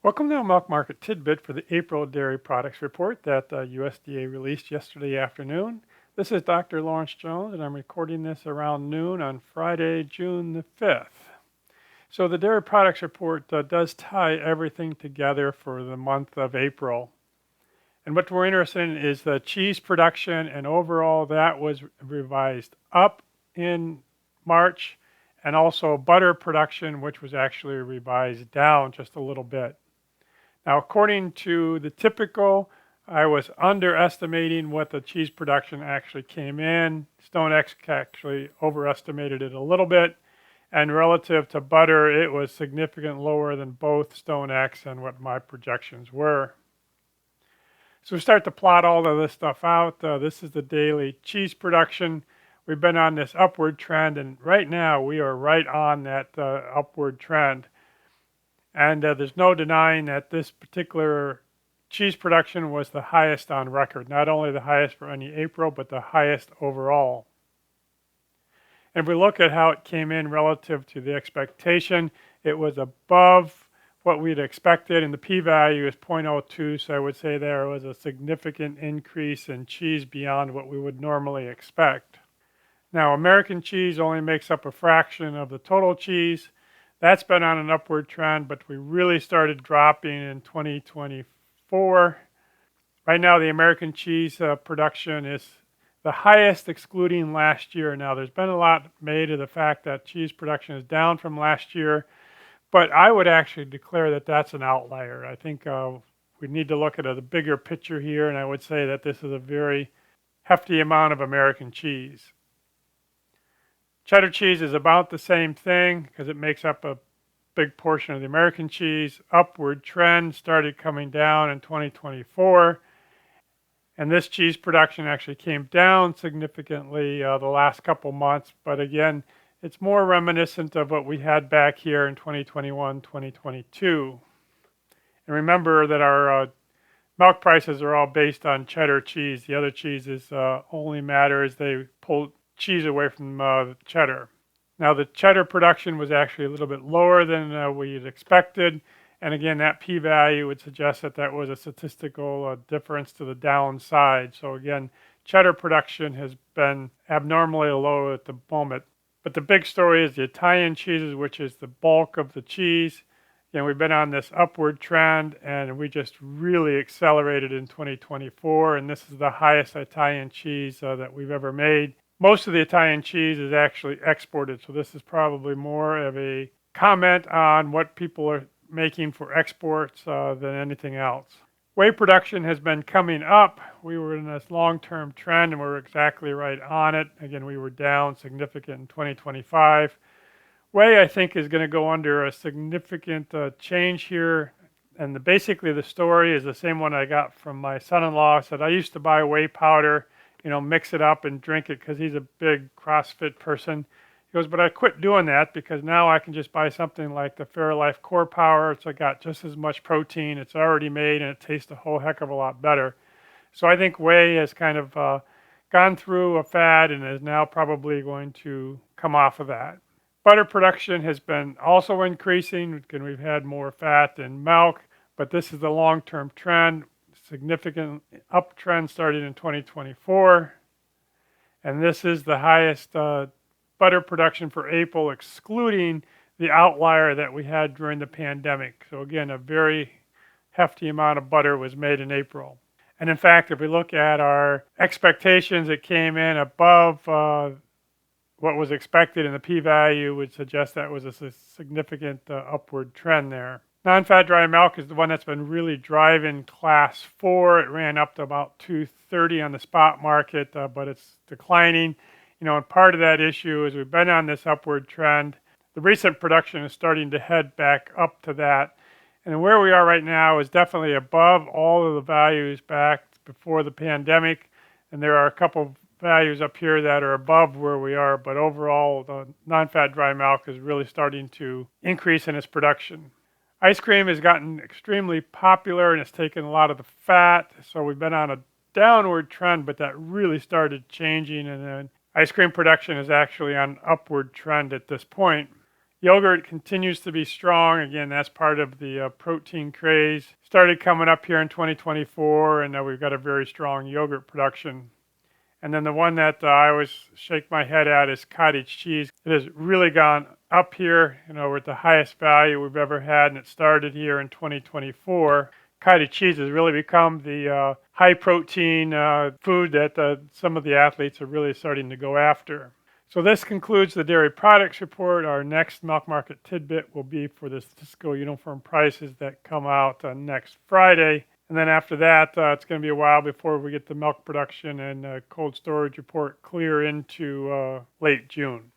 Welcome to a Milk Market Tidbit for the April Dairy Products Report that USDA released yesterday afternoon. This is Dr. Lawrence Jones, and I'm recording this around noon on Friday, June the 5th. So the Dairy Products Report does tie everything together for the month of April. And what we're interested in is the cheese production, and overall that was revised up in March, and also butter production, which was actually revised down just a little bit. Now, according to the typical, I was underestimating what the cheese production actually came in. StoneX actually overestimated it a little bit. And relative to butter, it was significantly lower than both StoneX and what my projections were. So we start to plot all of this stuff out. This is the daily cheese production. We've been on this upward trend, and right now we are right on that upward trend. And there's no denying that this particular cheese production was the highest on record. Not only the highest for any April, but the highest overall. And if we look at how it came in relative to the expectation, it was above what we'd expected, and the p-value is 0.02, so I would say there was a significant increase in cheese beyond what we would normally expect. Now, American cheese only makes up a fraction of the total cheese. That's been on an upward trend, but we really started dropping in 2024. Right now, the American cheese production is the highest excluding last year. Now, there's been a lot made of the fact that cheese production is down from last year, but I would actually declare that that's an outlier. I think we need to look at a bigger picture here, and I would say that this is a very hefty amount of American cheese. Cheddar cheese is about the same thing because it makes up a big portion of the American cheese. Upward trend started coming down in 2024. And this cheese production actually came down significantly the last couple months. But again, it's more reminiscent of what we had back here in 2021, 2022. And remember that our milk prices are all based on cheddar cheese. The other cheeses only matter as they pull cheese away from cheddar. Now the cheddar production was actually a little bit lower than we had expected, and again that p-value would suggest that that was a statistical difference to the downside. So again, cheddar production has been abnormally low at the moment. But the big story is the Italian cheeses, which is the bulk of the cheese. Again, we've been on this upward trend, and we just really accelerated in 2024, and this is the highest Italian cheese that we've ever made. Most of the Italian cheese is actually exported, so this is probably more of a comment on what people are making for exports than anything else. Whey production has been coming up. We were in this long-term trend, and we're exactly right on it. Again, we were down significant in 2025. Whey, I think, is going to go under a significant change here, and basically the story is the same one I got from my son-in-law. Said I used to buy whey powder, mix it up and drink it because he's a big CrossFit person. He goes, but I quit doing that because now I can just buy something like the Fairlife Core Power. It's got just as much protein. It's already made and it tastes a whole heck of a lot better. So I think whey has kind of gone through a fad and is now probably going to come off of that. Butter production has been also increasing, and we've had more fat in milk, but this is the long-term trend. Significant uptrend started in 2024, and this is the highest butter production for April, excluding the outlier that we had during the pandemic. So again, a very hefty amount of butter was made in April. And in fact, if we look at our expectations, it came in above what was expected, and the p-value would suggest that was a significant upward trend there. Non-fat dry milk is the one that's been really driving class 4. It ran up to about 230 on the spot market, but it's declining. And part of that issue is we've been on this upward trend. The recent production is starting to head back up to that. And where we are right now is definitely above all of the values back before the pandemic. And there are a couple values up here that are above where we are, but overall the non-fat dry milk is really starting to increase in its production. Ice cream has gotten extremely popular and it's taken a lot of the fat, so we've been on a downward trend, but that really started changing, and then ice cream production is actually on an upward trend at this point. Yogurt continues to be strong. Again, that's part of the protein craze. Started coming up here in 2024, and we've got a very strong yogurt production. And then the one that I always shake my head at is cottage cheese. It has really gone up here. We're at the highest value we've ever had, and it started here in 2024. Cottage cheese has really become the high protein food that some of the athletes are really starting to go after. So this concludes the dairy products report. Our next milk market tidbit will be for the Cisco uniform prices that come out next Friday. And then after that, it's going to be a while before we get the milk production and cold storage report clear into late June.